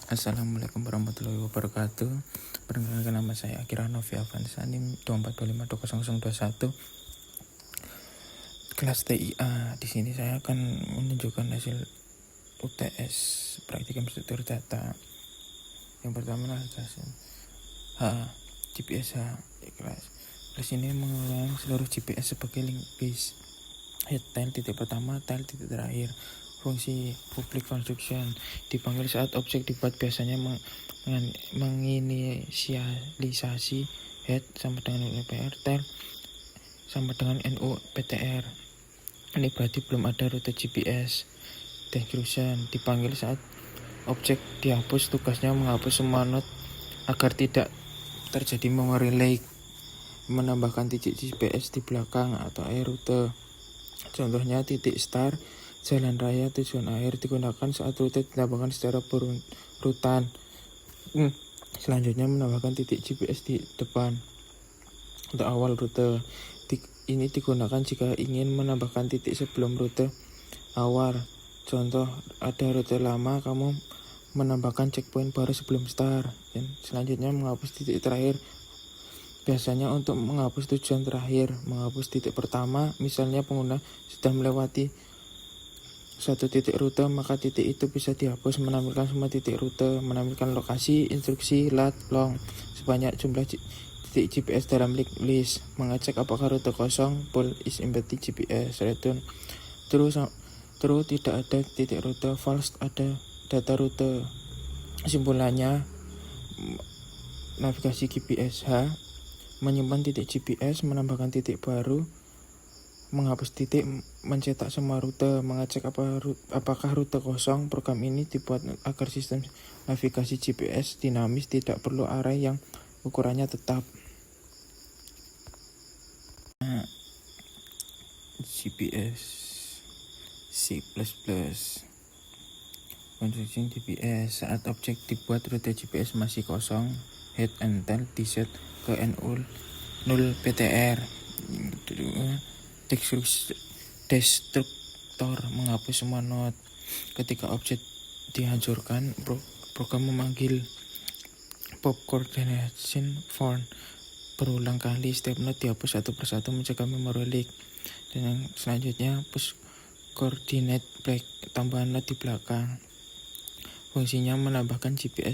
Assalamualaikum warahmatullahi wabarakatuh. Perkenalkan, nama saya Akira Novi Avanza, NIM 24252021, kelas TIA. Di sini saya akan menunjukkan hasil UTS praktikum struktur data. Yang pertama adalah hasil GPS kelas. Kelas ini mengulang seluruh GPS sebagai link base. Head tile titik pertama, tile titik terakhir. Fungsi public function dipanggil saat objek dibuat, biasanya menginisialisasi head sama dengan UPR, tail sama dengan NUPTR. Ini berarti belum ada rute GPS. Declusion dipanggil saat objek dihapus, tugasnya menghapus semua node agar tidak terjadi memory leak. Menambahkan titik GPS di belakang atau rute. Contohnya titik start jalan raya tujuan akhir digunakan saat rute ditambahkan secara berurutan. Selanjutnya menambahkan titik GPS di depan untuk awal rute. Ini digunakan jika ingin menambahkan titik sebelum rute awal. Contoh, ada rute lama, kamu menambahkan checkpoint baru sebelum start. Dan selanjutnya menghapus titik terakhir, biasanya untuk menghapus tujuan terakhir. Menghapus titik pertama, misalnya pengguna sudah melewati satu titik rute, maka titik itu bisa dihapus. Menampilkan semua titik rute, menampilkan lokasi, instruksi, lat, long, sebanyak jumlah titik GPS dalam list. Mengecek apakah rute kosong, bold is embedded GPS, return true tidak ada titik rute, false ada data rute. Kesimpulannya, navigasi GPS menyimpan titik GPS, menambahkan titik baru, menghapus titik, mencetak semua rute, mengecek apakah rute kosong. Program ini dibuat agar sistem navigasi GPS dinamis, tidak perlu array yang ukurannya tetap. GPS C++. Construction GPS saat objek dibuat, rute GPS masih kosong, head and tail diset ke NU0PTR. Destruktor menghapus semua node. Ketika objek dihancurkan, program memanggil pop coordination form berulang kali. Setiap node dihapus satu persatu mencegah memory leak. Dan yang selanjutnya, push coordinate break, tambahan node di belakang. Fungsinya menambahkan titik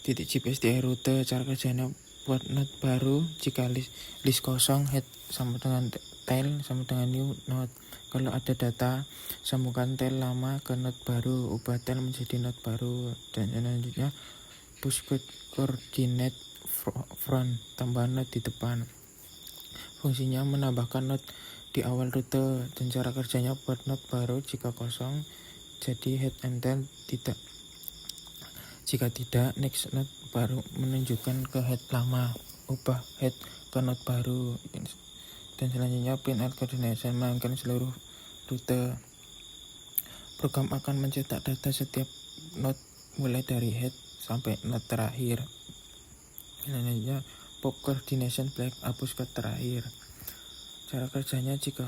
GPS di rute. Cara kerjanya, buat node baru. Jika list kosong, head sama dengan tail sama dengan new node. Kalau ada data, sambungkan tail lama ke node baru, ubah tail menjadi node baru. Dan selanjutnya, push coordinate front, tambahan node di depan. Fungsinya menambahkan node di awal rute. Dan cara kerjanya, buat node baru. Jika kosong, jadi head and tail tidak. Jika tidak, next node baru menunjukkan ke head lama, ubah head ke node baru. Dan selanjutnya, print out coordination menangkan seluruh rute. Program akan mencetak data setiap node mulai dari head sampai node terakhir. Selanjutnya, pop coordination break, hapus ke terakhir. Cara kerjanya, jika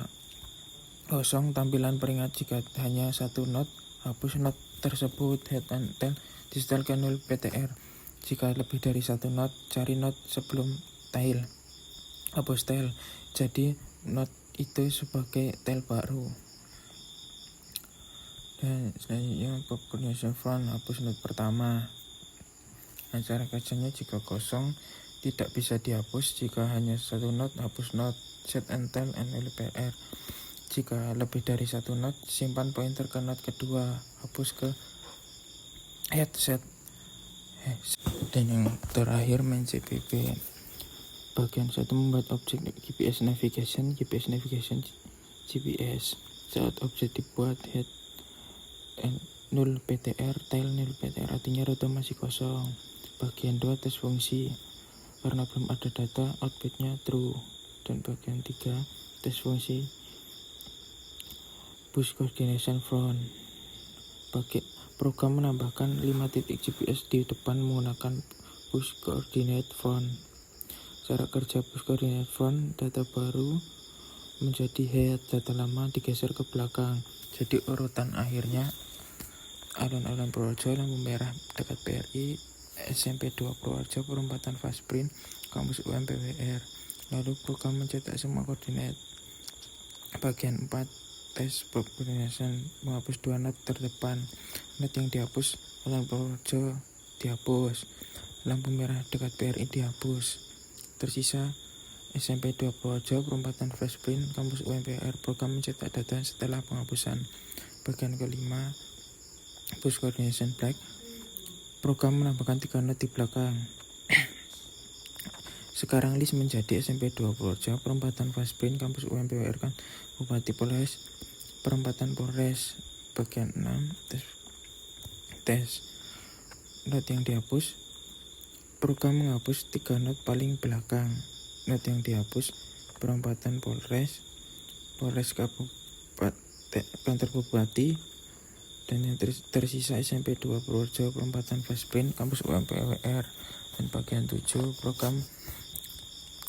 kosong, tampilan peringat. Jika hanya satu node, hapus node tersebut. Head and tail disetel ke NUPTR. Jika lebih dari satu node, cari node sebelum tail, hapus tail, jadi node itu sebagai tail baru. Dan selanjutnya, pop coordination front, hapus node pertama. Nah, cara kerjanya, jika kosong tidak bisa dihapus. Jika hanya satu node, hapus node. Set and tail NUPTR. Jika lebih dari satu node, simpan pointer ke node kedua, hapus ke headset. Dan yang terakhir, main CPP. Bagian 1, membuat objek GPS navigation GPS. Saat objek dibuat, head NUPTR, tail NUPTR, artinya rute masih kosong. Bagian 2, tes fungsi. Karena belum ada data, outputnya true. Dan bagian 3, tes fungsi push coordination front. Program menambahkan 5 titik GPS di depan menggunakan push coordinate front. Cara kerja push coordinate front, data baru menjadi head, data lama digeser ke belakang. Jadi urutan akhirnya Alun-alun Purworejo, lampu merah dekat PRI, SMP 2 Purworejo, perempatan Fasprint, kampus UMPWR. Lalu program mencetak semua koordinat. Bagian 4, tes coordination, menghapus 2 not terdepan. Not yang dihapus alun Purworejo dihapus. Lampu merah dekat PRI dihapus. Tersisa SMP 2 Purworejo, perempatan Fasprint, kampus UMPWR. Program mencetak data setelah penghapusan. Bagian kelima, push coordination black. Program menambahkan 3 not di belakang. Sekarang list menjadi SMP 2 Purworejo, perempatan Fasprint, kampus UMPWR kan Bupati Polres, perempatan Polres. Bagian 6, tes not yang dihapus. Program menghapus 3 not paling belakang. Not yang dihapus, perempatan Polres Kabupaten, kantor Bupati. Dan yang tersisa SMP 2 Purworejo, perempatan Fasprint, kampus UMPWR. Dan bagian 7, program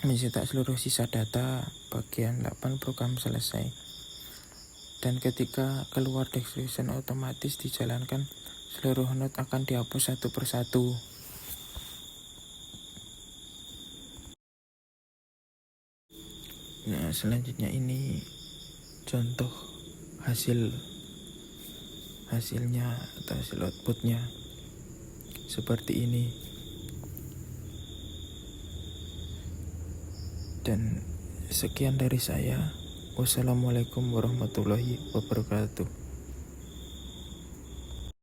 mencetak seluruh sisa data. Bagian 8, program selesai. Dan ketika keluar execution otomatis dijalankan, seluruh not akan dihapus satu persatu. Nah, selanjutnya ini contoh hasilnya atau hasil outputnya seperti ini. Dan sekian dari saya. Wassalamualaikum warahmatullahi wabarakatuh.